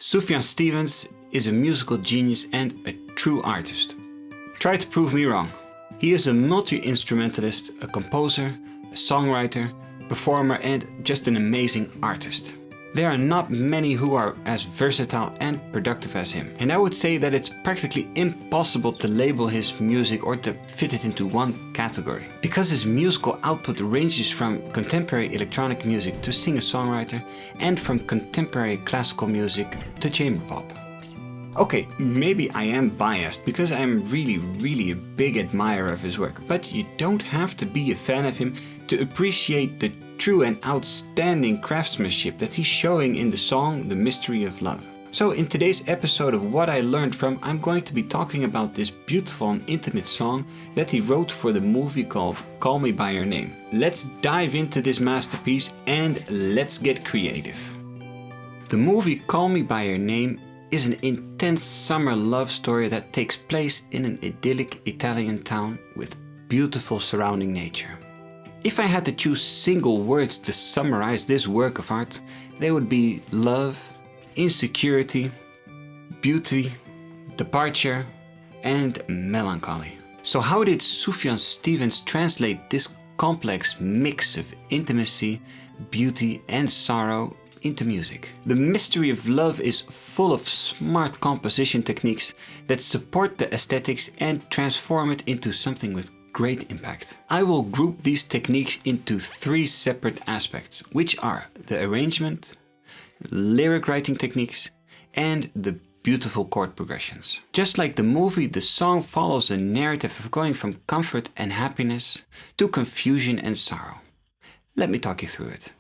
Sufjan Stevens is a musical genius and a true artist. Try to prove me wrong. He is a multi-instrumentalist, a composer, a songwriter, performer and just an amazing artist. There are not many who are as versatile and productive as him. And I would say that it's practically impossible to label his music or to fit it into one category. Because his musical output ranges from contemporary electronic music to singer-songwriter and from contemporary classical music to chamber pop. Okay, maybe I am biased because I'm really a big admirer of his work, but you don't have to be a fan of him to appreciate the true and outstanding craftsmanship that he's showing in the song The Mystery of Love. So in today's episode of What I Learned From, I'm going to be talking about this beautiful and intimate song that he wrote for the movie called Call Me By Your Name. Let's dive into this masterpiece and let's get creative. The movie Call Me By Your Name is an intense summer love story that takes place in an idyllic Italian town with beautiful surrounding nature. If I had to choose single words to summarize this work of art, they would be love, insecurity, beauty, departure, and melancholy. So how did Sufjan Stevens translate this complex mix of intimacy, beauty, and sorrow into music? The Mystery of Love is full of smart composition techniques that support the aesthetics and transform it into something with great impact. I will group these techniques into three separate aspects, which are the arrangement, lyric writing techniques, and the beautiful chord progressions. Just like the movie, the song follows a narrative of going from comfort and happiness to confusion and sorrow. Let me talk you through it.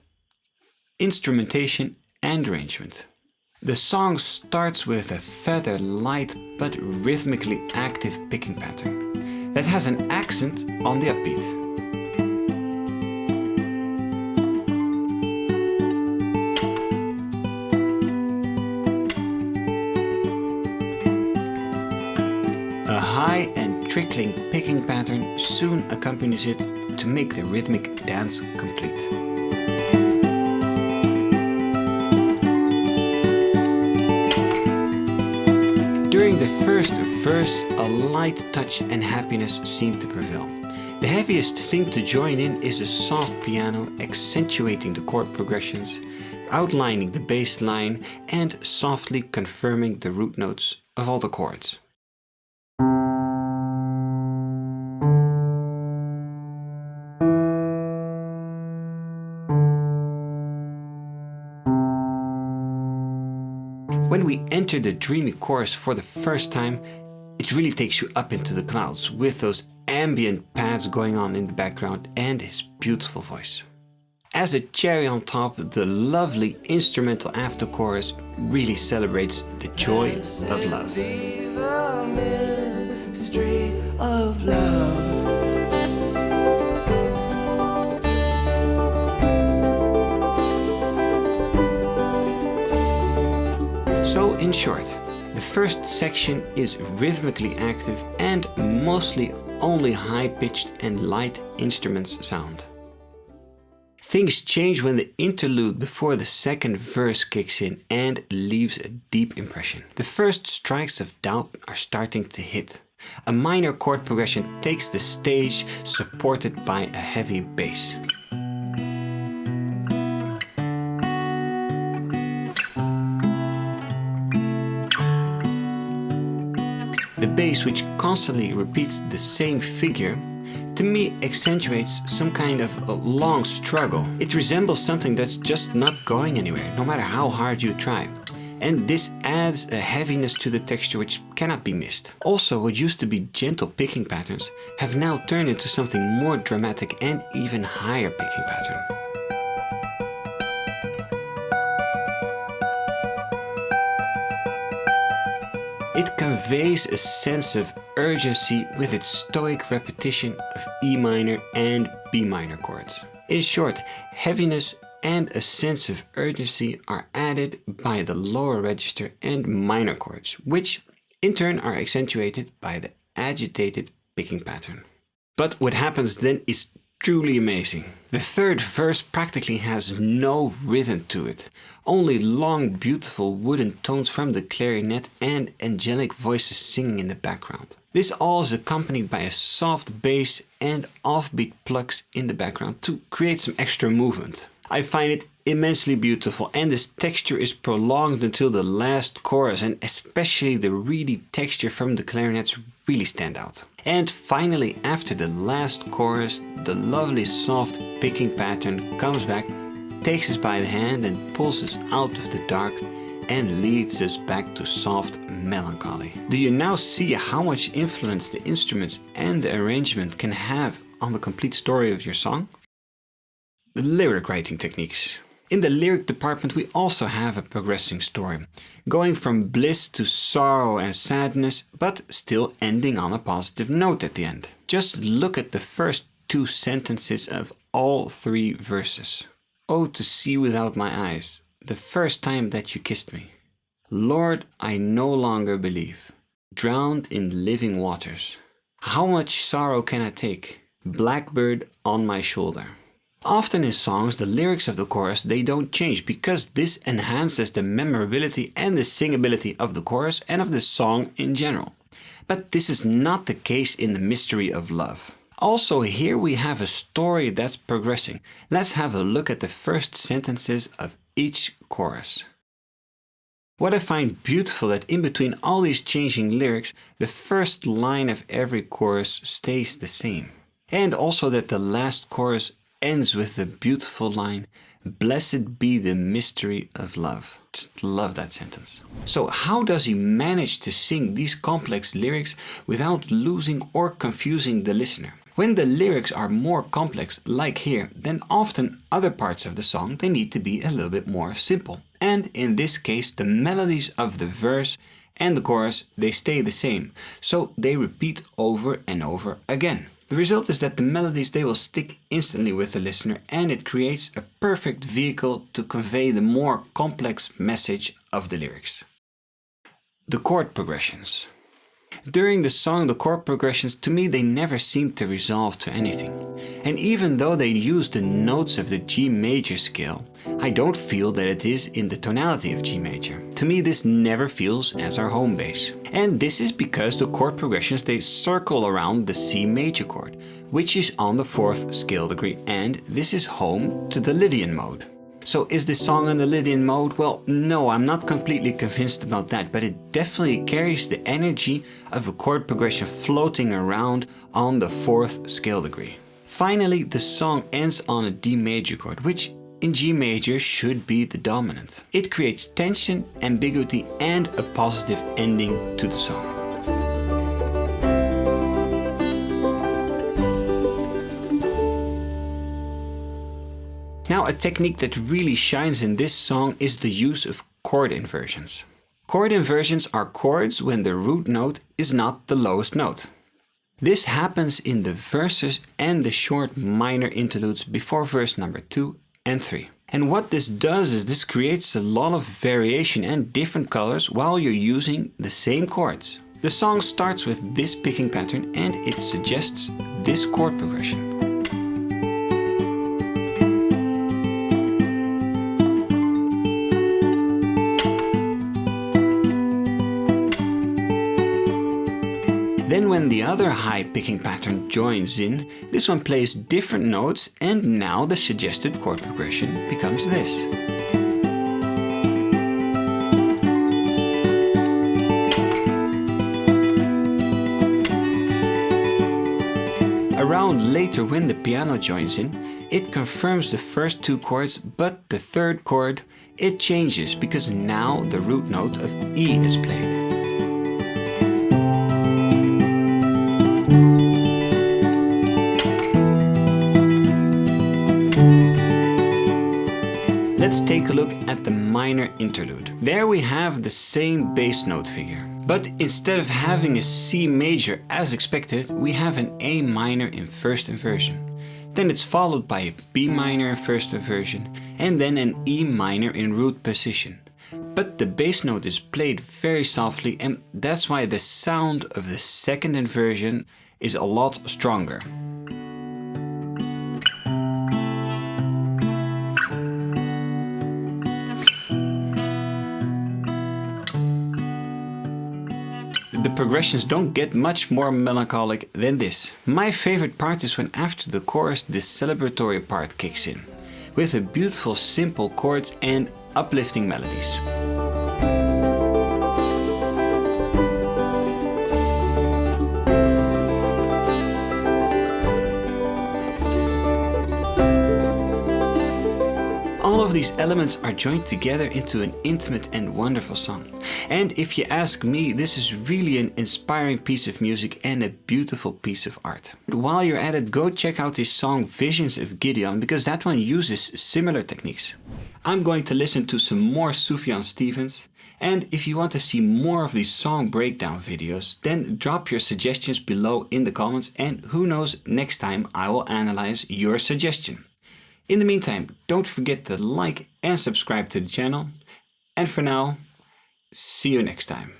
Instrumentation and arrangement. The song starts with a feather light but rhythmically active picking pattern that has an accent on the upbeat. A high and trickling picking pattern soon accompanies it to make the rhythmic dance complete. During the first verse, a light touch and happiness seem to prevail. The heaviest thing to join in is a soft piano accentuating the chord progressions, outlining the bass line, and softly confirming the root notes of all the chords. When we enter the dreamy chorus for the first time, it really takes you up into the clouds with those ambient pads going on in the background and his beautiful voice. As a cherry on top, the lovely instrumental after chorus really celebrates the joy of love. The mystery of love. So in short, the first section is rhythmically active and mostly only high-pitched and light instruments sound. Things change when the interlude before the second verse kicks in and leaves a deep impression. The first strikes of doubt are starting to hit. A minor chord progression takes the stage, supported by a heavy bass. The bass, which constantly repeats the same figure, to me accentuates some kind of a long struggle. It resembles something that's just not going anywhere, no matter how hard you try. And this adds a heaviness to the texture which cannot be missed. Also, what used to be gentle picking patterns have now turned into something more dramatic and even higher picking pattern. It conveys a sense of urgency with its stoic repetition of E minor and B minor chords. In short, heaviness and a sense of urgency are added by the lower register and minor chords, which in turn are accentuated by the agitated picking pattern. But what happens then is truly amazing. The third verse practically has no rhythm to it, only long beautiful wooden tones from the clarinet and angelic voices singing in the background. This all is accompanied by a soft bass and offbeat plucks in the background to create some extra movement. I find it immensely beautiful, and this texture is prolonged until the last chorus, and especially the reedy texture from the clarinets really stand out. And finally, after the last chorus, the lovely soft picking pattern comes back, takes us by the hand and pulls us out of the dark and leads us back to soft melancholy. Do you now see how much influence the instruments and the arrangement can have on the complete story of your song? The lyric writing techniques. In the lyric department, we also have a progressing story, going from bliss to sorrow and sadness, but still ending on a positive note at the end. Just look at the first two sentences of all three verses. Oh, to see without my eyes, the first time that you kissed me. Lord, I no longer believe, drowned in living waters. How much sorrow can I take? Blackbird on my shoulder. Often in songs, the lyrics of the chorus, they don't change because this enhances the memorability and the singability of the chorus and of the song in general. But this is not the case in The Mystery of Love. Also, here we have a story that's progressing. Let's have a look at the first sentences of each chorus. What I find beautiful that in between all these changing lyrics, the first line of every chorus stays the same. And also that the last chorus ends with the beautiful line, "Blessed be the mystery of love." Just love that sentence. So how does he manage to sing these complex lyrics without losing or confusing the listener? When the lyrics are more complex, like here, then often other parts of the song, they need to be a little bit more simple. And in this case, the melodies of the verse and the chorus, they stay the same. So they repeat over and over again. The result is that the melodies, they will stick instantly with the listener, and it creates a perfect vehicle to convey the more complex message of the lyrics. The chord progressions. During the song, the chord progressions, to me, they never seem to resolve to anything. And even though they use the notes of the G major scale, I don't feel that it is in the tonality of G major. To me, this never feels as our home base. And this is because the chord progressions, they circle around the C major chord, which is on the 4th scale degree, and this is home to the Lydian mode. So is this song in the Lydian mode? Well, no, I'm not completely convinced about that, but it definitely carries the energy of a chord progression floating around on the 4th scale degree. Finally, the song ends on a D major chord, which in G major should be the dominant. It creates tension, ambiguity, and a positive ending to the song. Now, a technique that really shines in this song is the use of chord inversions. Chord inversions are chords when the root note is not the lowest note. This happens in the verses and the short minor interludes before verse number 2 and 3. And what this does is this creates a lot of variation and different colors while you're using the same chords. The song starts with this picking pattern and it suggests this chord progression. Then when the other high picking pattern joins in, this one plays different notes, and now the suggested chord progression becomes this. Around later when the piano joins in, it confirms the first two chords, but the third chord, it changes because now the root note of E is played. Let's take a look at the minor interlude. There we have the same bass note figure. But instead of having a C major as expected, we have an A minor in first inversion. Then it's followed by a B minor in first inversion, and then an E minor in root position. But the bass note is played very softly, and that's why the sound of the second inversion is a lot stronger. the progressions don't get much more melancholic than this. My favorite part is when after the chorus this celebratory part kicks in, with the beautiful simple chords and uplifting melodies. All of these elements are joined together into an intimate and wonderful song. And if you ask me, this is really an inspiring piece of music and a beautiful piece of art. While you're at it, go check out this song Visions of Gideon, because that one uses similar techniques. I'm going to listen to some more Sufjan Stevens, and if you want to see more of these song breakdown videos, then drop your suggestions below in the comments, and who knows, next time I will analyze your suggestion. In the meantime, don't forget to like and subscribe to the channel. And for now, see you next time.